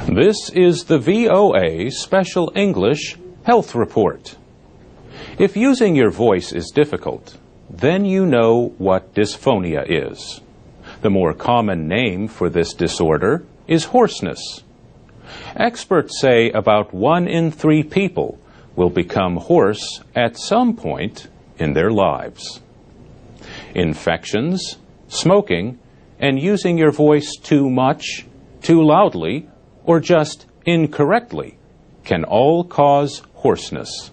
This is the VOA Special English Health Report. If using your voice is difficult, then you know what dysphonia is. The more common name for this disorder is hoarseness. Experts say about 1 in 3 people will become hoarse at some point in their lives. Infections, smoking, and using your voice too much, too loudly, or just incorrectly can all cause hoarseness.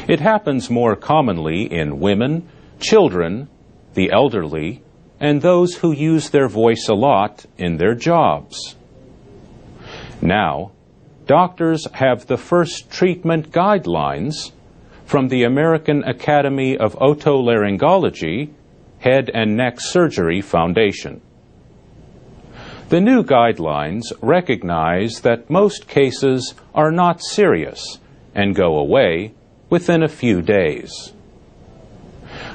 It happens more commonly in women, children, the elderly, and those who use their voice a lot in their jobs. Now, doctors have the first treatment guidelines from the American Academy of Otolaryngology Head and Neck Surgery Foundation. The new guidelines recognize that most cases are not serious and go away within a few days.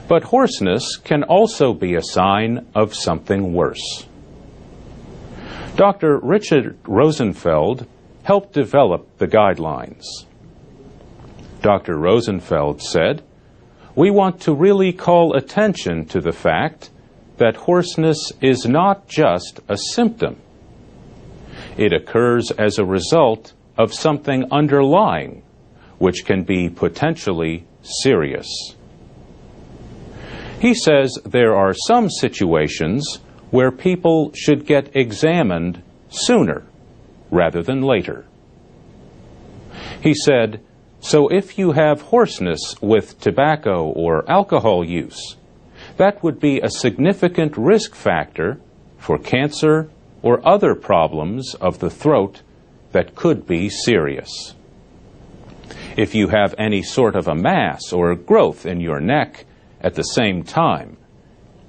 But hoarseness can also be a sign of something worse. Dr. Richard Rosenfeld helped develop the guidelines. Dr. Rosenfeld said, "We want to really call attention to the fact that hoarseness is not just a symptom. It occurs as a result of something underlying, which can be potentially serious." He says there are some situations where people should get examined sooner rather than later. He said, "So if you have hoarseness with tobacco or alcohol use, that would be a significant risk factor for cancer or other problems of the throat that could be serious. If you have any sort of a mass or growth in your neck at the same time,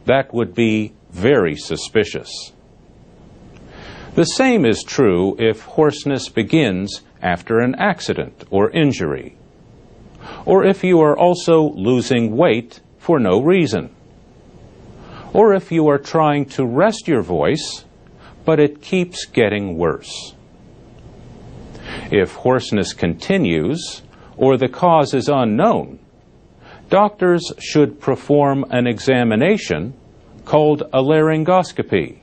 that would be very suspicious. The same is true if hoarseness begins after an accident or injury, or if you are also losing weight for no reason, or if you are trying to rest your voice, but it keeps getting worse. If hoarseness continues, or the cause is unknown, doctors should perform an examination called a laryngoscopy.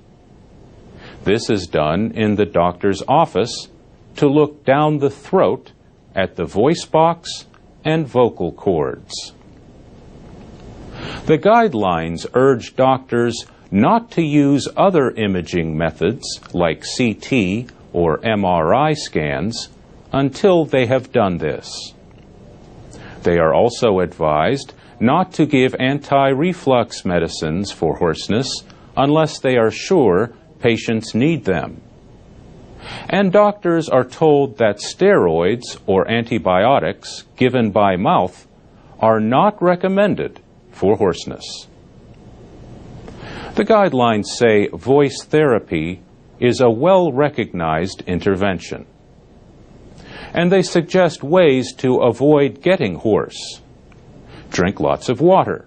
This is done in the doctor's office to look down the throat at the voice box and vocal cords. The guidelines urge doctors not to use other imaging methods like CT or MRI scans until they have done this. They are also advised not to give anti-reflux medicines for hoarseness unless they are sure patients need them. And doctors are told that steroids or antibiotics given by mouth are not recommended for hoarseness. The guidelines say voice therapy is a well-recognized intervention, and they suggest ways to avoid getting hoarse. Drink lots of water.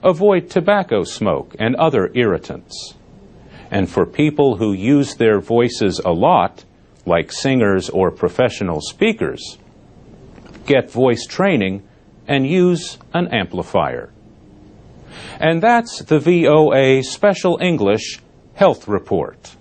Avoid tobacco smoke and other irritants. And for people who use their voices a lot, like singers or professional speakers, get voice training and use an amplifier. And that's the VOA Special English Health Report.